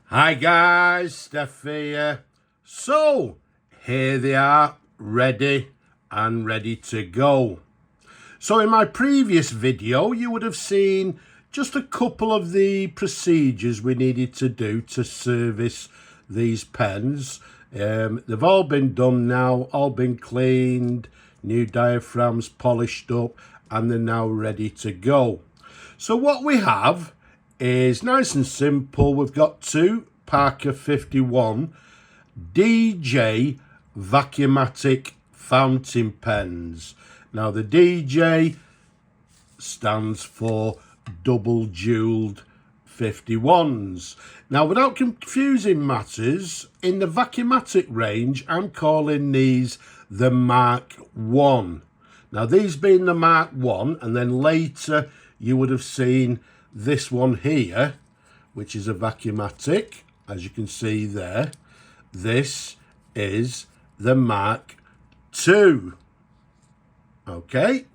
Hi guys, Steph here. So, here they are, ready to go. So in my previous video, you would have seen just a couple of the procedures we needed to do to service these pens. They've all been done now, all been cleaned, new diaphragms polished up, and they're now ready to go. So what we have is nice and simple. We've got two Parker 51 DJ Vacumatic fountain pens. Now the DJ stands for Double Jeweled 51s. Now without confusing matters, in the Vacumatic range I'm calling these the Mark 1. Now these being the Mark 1, and then later you would have seen this one here, which is a Vacumatic, as you can see there. This is the Mark 2. Okay,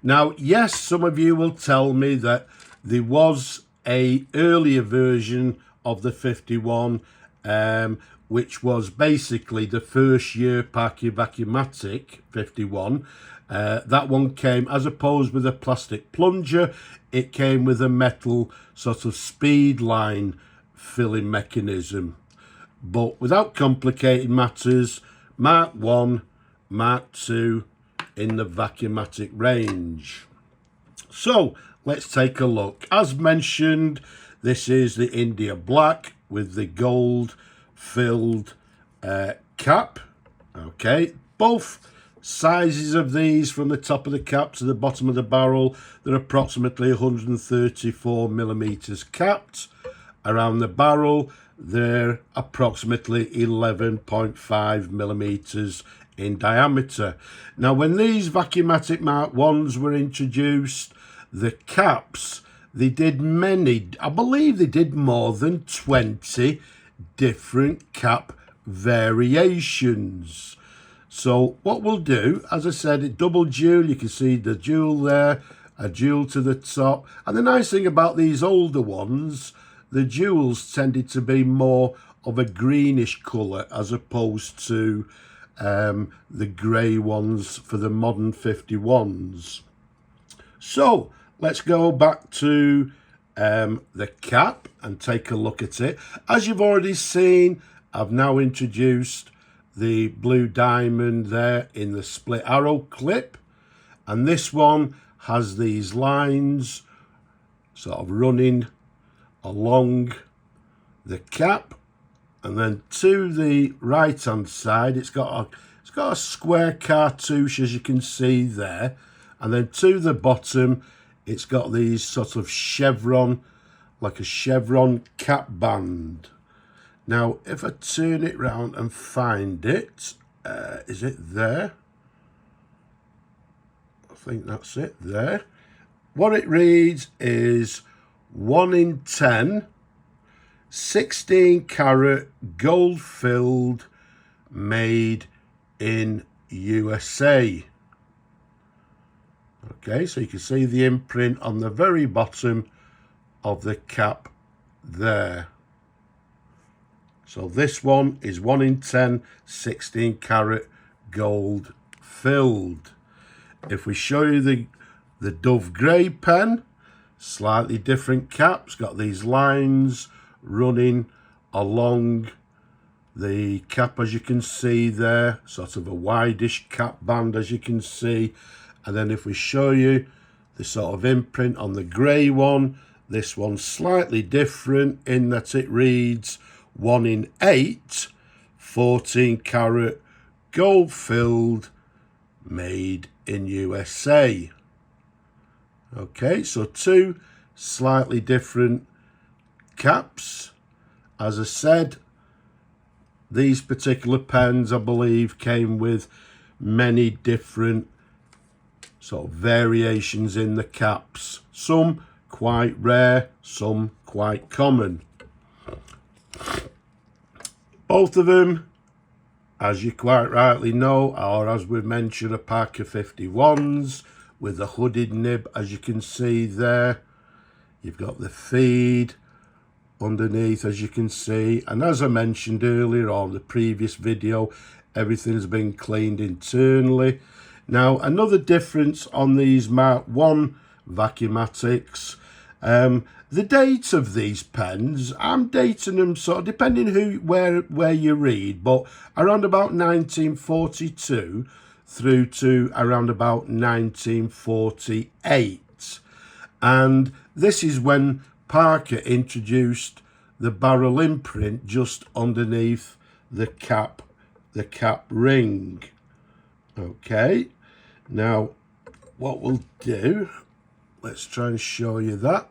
now yes, some of you will tell me that there was a earlier version of the 51 which was basically the first year Parker Vacumatic 51. That one came, as opposed with a plastic plunger, it came with a metal sort of speed line filling mechanism. But without complicating matters, Mark 1, Mark 2 in the Vacumatic range. So let's take a look. As mentioned, this is the India Black with the gold filled cap. Okay, both sizes of these, from the top of the cap to the bottom of the barrel, they're approximately 134 millimeters capped. Around the barrel, they're approximately 11.5 millimeters in diameter. Now when these Vacumatic Mark 1s were introduced, the caps, they did many, I believe they did more than 20 different cap variations. So what we'll do, as I said, it double jewel, you can see the jewel there, a jewel to the top. And the nice thing about these older ones, the jewels tended to be more of a greenish colour as opposed to the grey ones for the modern 51s. So let's go back to the cap and take a look at it. As you've already seen, I've now introduced the blue diamond there in the split arrow clip, and this one has these lines sort of running along the cap, and then to the right hand side it's got a square cartouche, as you can see there, and then to the bottom it's got these sort of chevron, like a chevron cap band. Now if I turn it round and find it, is it there? I think that's it there. What it reads is 1 in 10 16 karat gold filled, made in USA. Okay, so you can see the imprint on the very bottom of the cap there. So this one is 1 in 10 16 karat gold filled. If we show you the Dove Grey pen, slightly different caps, got these lines running along the cap, as you can see there, sort of a wideish cap band, as you can see. And then if we show you the sort of imprint on the grey one, this one's slightly different in that it reads 1 in 8 14 karat gold filled, made in USA. Okay, so two slightly different caps. As I said, these particular pens, I believe, came with many different sort of variations in the caps. Some quite rare, some quite common. Both of them, as you quite rightly know, or as we've mentioned, are Parker 51s with the hooded nib, as you can see there. You've got the feed underneath, as you can see. And as I mentioned earlier on the previous video, everything has been cleaned internally. Now, another difference on these Mark 1 Vacumatics, the date of these pens, I'm dating them sort of depending where you read, but around about 1942 through to around about 1948. And this is when Parker introduced the barrel imprint just underneath the cap ring. Okay, now what we'll do, let's try and show you that.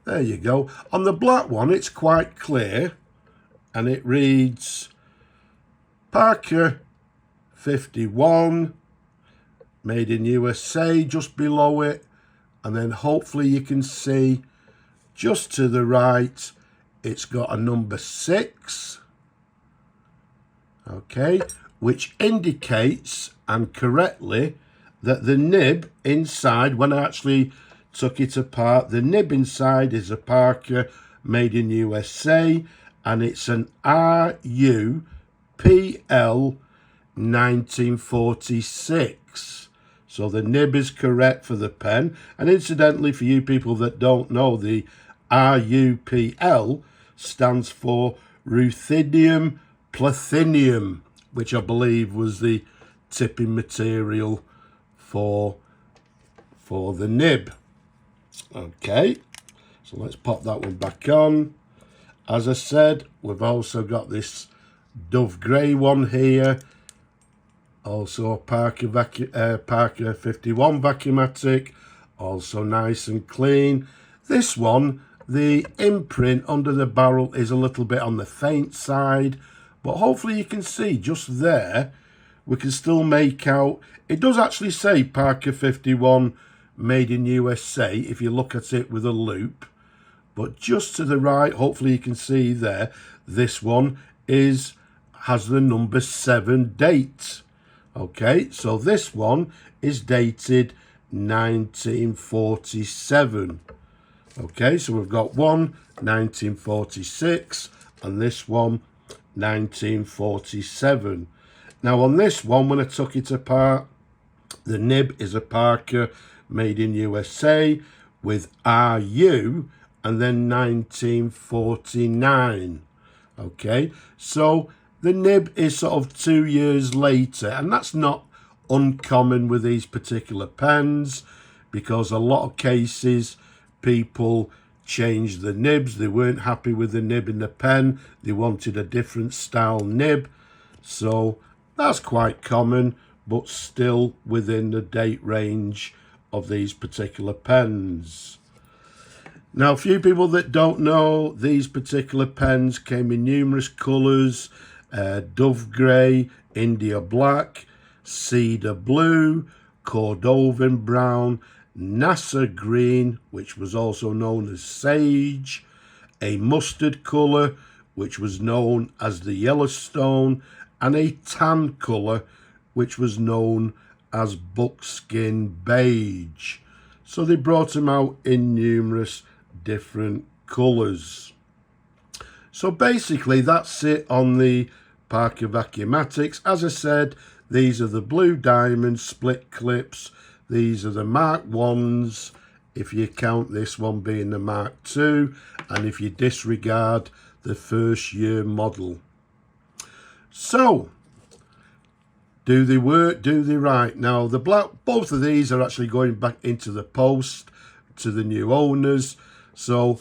There you go. On the black one, it's quite clear, and it reads Parker 51, made in USA, just below it. And then hopefully you can see just to the right, it's got a number 6. Okay, which indicates, and correctly, that the nib inside, when I actually took it apart, the nib inside is a Parker made in USA, and it's an RUPL 1946. So the nib is correct for the pen. And incidentally, for you people that don't know, the RUPL stands for ruthenium platinum, which I believe was the tipping material for the nib. Okay, so let's pop that one back on. As I said, we've also got this dove grey one here. Also Parker 51 Vacumatic, also nice and clean. This one, the imprint under the barrel is a little bit on the faint side, but hopefully you can see just there, we can still make out, it does actually say Parker 51 made in USA if you look at it with a loop, but just to the right, hopefully you can see there, this one has the number 7 date. Okay, so this one is dated 1947. Okay, so we've got one 1946 and this one 1947. Now on this one, when I took it apart, the nib is a Parker made in USA with RU and then 1949. Okay, so the nib is sort of 2 years later, and that's not uncommon with these particular pens, because a lot of cases people changed the nibs. They weren't happy with the nib in the pen, they wanted a different style nib, so that's quite common, but still within the date range of these particular pens. Now, a few people that don't know, these particular pens came in numerous colours. Dove grey, India black, cedar blue, Cordovan brown, Nassa green, which was also known as sage, a mustard colour, which was known as the Yellowstone, and a tan colour, which was known as buckskin beige. So they brought them out in numerous different colours. So basically that's it on the Parker Vacumatics. As I said, these are the blue diamond split clips. These are the Mark 1s, if you count this one being the Mark 2, and if you disregard the first year model. So, do they work? Do they write? Now, both of these are actually going back into the post to the new owners. So,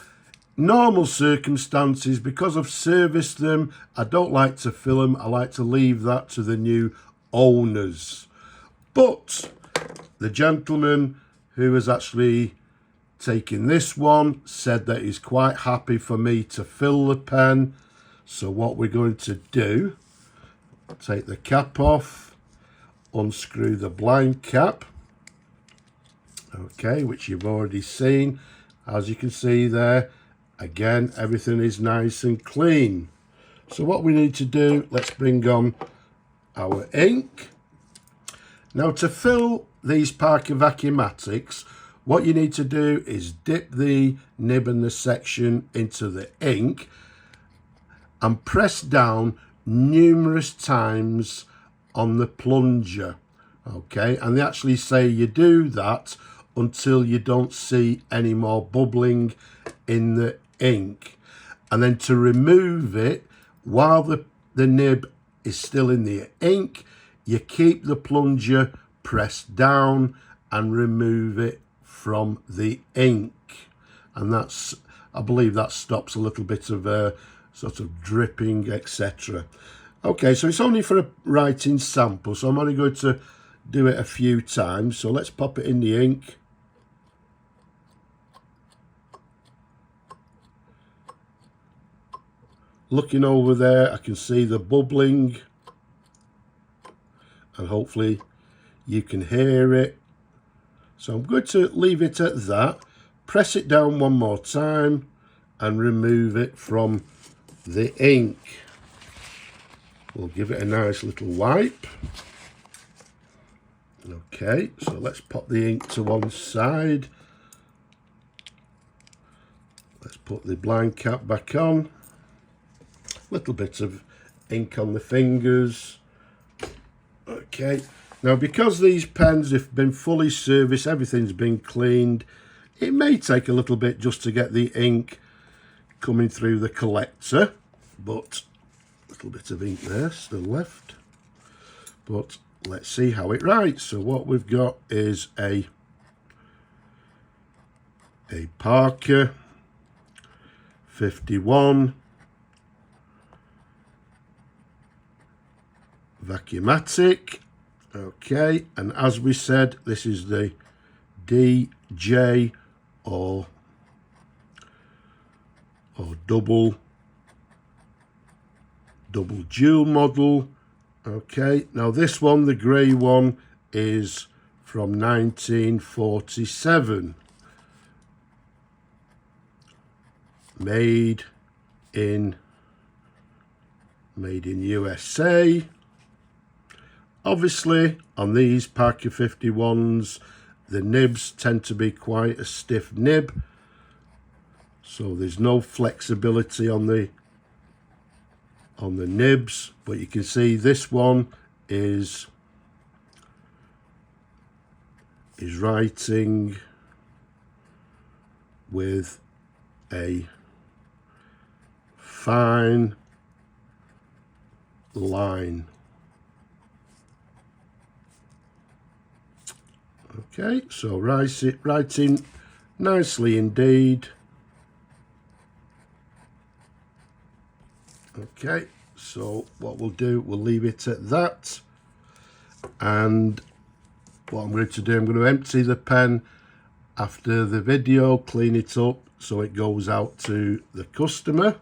normal circumstances, because I've serviced them, I don't like to fill them. I like to leave that to the new owners. But the gentleman who has actually taken this one said that he's quite happy for me to fill the pen. So what we're going to do, take the cap off, unscrew the blind cap, okay, which you've already seen. As you can see there, again, everything is nice and clean. So what we need to do, let's bring on our ink. Now, to fill these Parker Vacumatics, what you need to do is dip the nib and the section into the ink and press down numerous times on the plunger. Okay, and they actually say you do that until you don't see any more bubbling in the ink. And then to remove it, while the nib is still in the ink, you keep the plunger pressed down and remove it from the ink. And that's, I believe that stops a little bit of sort of dripping, etc. Okay, so it's only for a writing sample, so I'm only going to do it a few times. So let's pop it in the ink. Looking over there, I can see the bubbling, and hopefully you can hear it. So I'm going to leave it at that, press it down one more time and remove it from the ink. We'll give it a nice little wipe. Okay, so let's pop the ink to one side. Let's put the blind cap back on. Little bit of ink on the fingers. Okay, now because these pens have been fully serviced, everything's been cleaned, it may take a little bit just to get the ink coming through the collector, but a little bit of ink there still left. But let's see how it writes. So what we've got is a Parker 51 Vacumatic. Okay, and as we said, this is the DJ or double jewel model. Okay, now this one, the grey one, is from 1947. Made in USA. Obviously, on these Parker 51s, the nibs tend to be quite a stiff nib, so there's no flexibility on the nibs. But you can see this one is writing with a fine line. Okay, so writing nicely indeed. Okay, so what we'll do, we'll leave it at that. And what I'm going to do, I'm going to empty the pen after the video, clean it up so it goes out to the customer.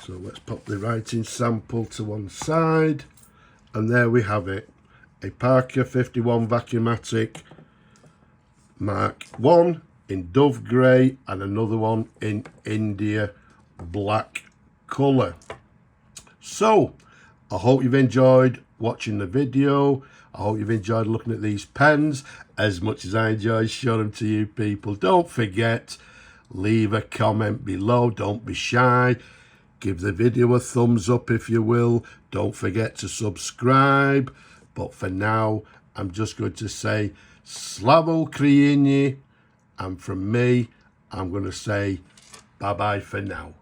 So let's pop the writing sample to one side, and there we have it. A Parker 51 Vacumatic Mark 1 in Dove Grey and another one in India Black colour. So I hope you've enjoyed watching the video. I hope you've enjoyed looking at these pens as much as I enjoy showing them to you people. Don't forget, leave a comment below. Don't be shy. Give the video a thumbs up if you will. Don't forget to subscribe. But for now, I'm just going to say Slavo Ukraini, and from me, I'm going to say bye-bye for now.